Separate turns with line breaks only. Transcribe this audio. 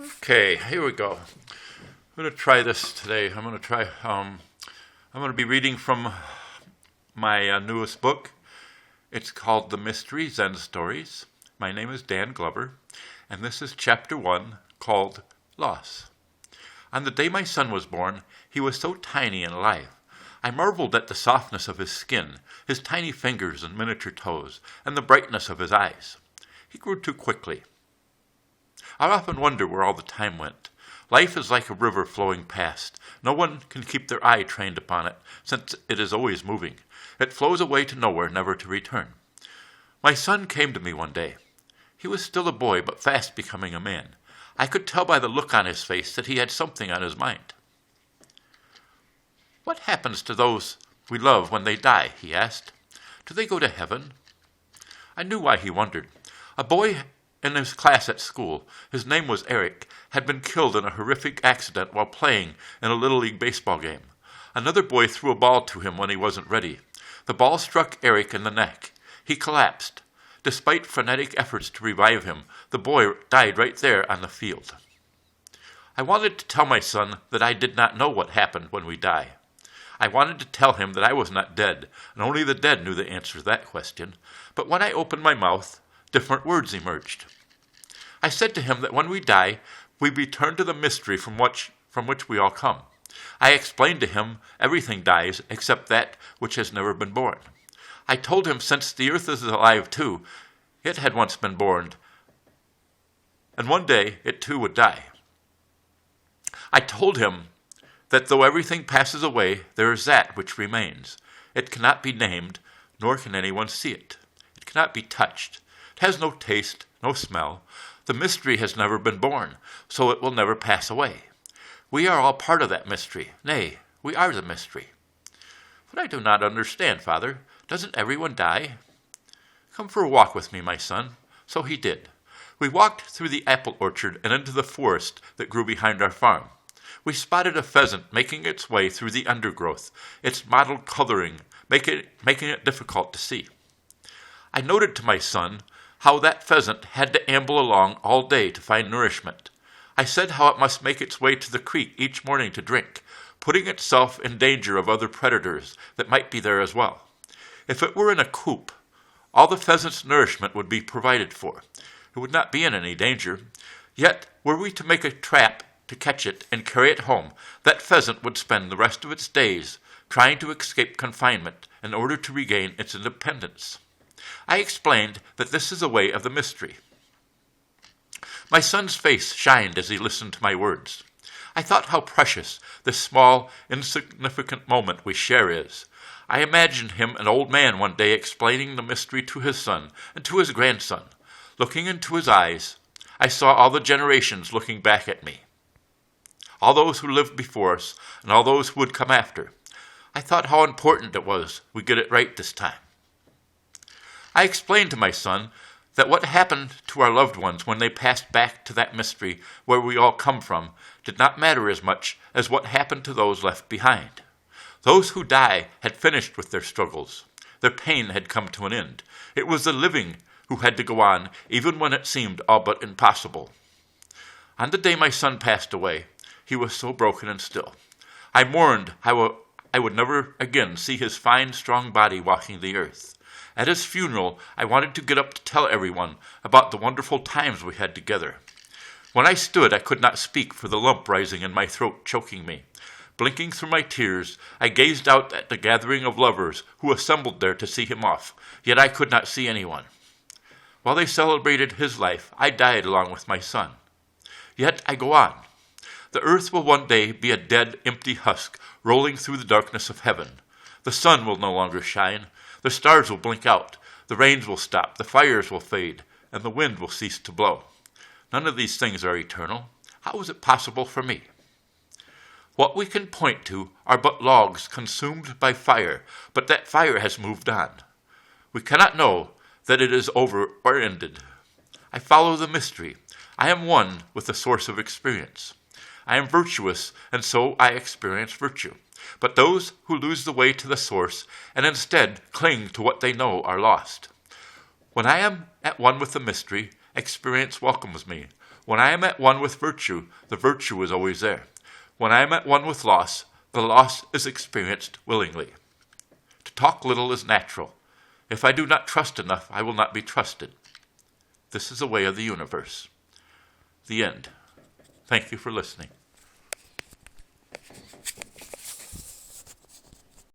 Okay, here we go. I'm going to try this today. I'm going to be reading from my newest book. It's called The Mystery Zen Stories. My name is Dan Glover, and this is chapter 1 called Loss. On the day my son was born, he was so tiny and alive. I marveled at the softness of his skin, his tiny fingers and miniature toes, and the brightness of his eyes. He grew too quickly. I often wonder where all the time went. Life is like a river flowing past. No one can keep their eye trained upon it, since it is always moving. It flows away to nowhere, never to return. My son came to me one day. He was still a boy, but fast becoming a man. I could tell by the look on his face that he had something on his mind. "What happens to those we love when they die?" he asked. "Do they go to heaven?" I knew why he wondered. A boy in his class at school, his name was Eric, had been killed in a horrific accident while playing in a Little League baseball game. Another boy threw a ball to him when he wasn't ready. The ball struck Eric in the neck. He collapsed. Despite frenetic efforts to revive him, the boy died right there on the field. I wanted to tell my son that I did not know what happened when we die. I wanted to tell him that I was not dead, and only the dead knew the answer to that question. But when I opened my mouth, different words emerged. I said to him that when we die, we return to the mystery from which we all come. I explained to him everything dies except that which has never been born. I told him since the earth is alive too, it had once been born, and one day it too would die. I told him that though everything passes away, there is that which remains. It cannot be named, nor can anyone see it. It cannot be touched. It has no taste, no smell. The mystery has never been born, so it will never pass away. We are all part of that mystery. Nay, we are the mystery. But I do not understand, Father. Doesn't everyone die? Come for a walk with me, my son. So he did. We walked through the apple orchard and into the forest that grew behind our farm. We spotted a pheasant making its way through the undergrowth, its mottled coloring making it difficult to see. I noted to my son how that pheasant had to amble along all day to find nourishment. I said how it must make its way to the creek each morning to drink, putting itself in danger of other predators that might be there as well. If it were in a coop, all the pheasant's nourishment would be provided for. It would not be in any danger. Yet, were we to make a trap to catch it and carry it home, that pheasant would spend the rest of its days trying to escape confinement in order to regain its independence. I explained that this is a way of the mystery. My son's face shined as he listened to my words. I thought how precious this small, insignificant moment we share is. I imagined him an old man one day explaining the mystery to his son and to his grandson. Looking into his eyes, I saw all the generations looking back at me. All those who lived before us and all those who would come after. I thought how important it was we get it right this time. I explained to my son that what happened to our loved ones when they passed back to that mystery where we all come from did not matter as much as what happened to those left behind. Those who die had finished with their struggles. Their pain had come to an end. It was the living who had to go on, even when it seemed all but impossible. On the day my son passed away, he was so broken and still. I mourned how I would never again see his fine, strong body walking the earth. At his funeral, I wanted to get up to tell everyone about the wonderful times we had together. When I stood, I could not speak for the lump rising in my throat, choking me. Blinking through my tears, I gazed out at the gathering of lovers who assembled there to see him off, yet I could not see anyone. While they celebrated his life, I died along with my son. Yet I go on. The earth will one day be a dead, empty husk rolling through the darkness of heaven. The sun will no longer shine. The stars will blink out. The rains will stop. The fires will fade. And the wind will cease to blow. None of these things are eternal. How is it possible for me? What we can point to are but logs consumed by fire, but that fire has moved on. We cannot know that it is over or ended. I follow the mystery. I am one with the source of experience. I am virtuous, and so I experience virtue. But those who lose the way to the source and instead cling to what they know are lost. When I am at one with the mystery, experience welcomes me. When I am at one with virtue, the virtue is always there. When I am at one with loss, the loss is experienced willingly. To talk little is natural. If I do not trust enough, I will not be trusted. This is the way of the universe. The end. Thank you for listening.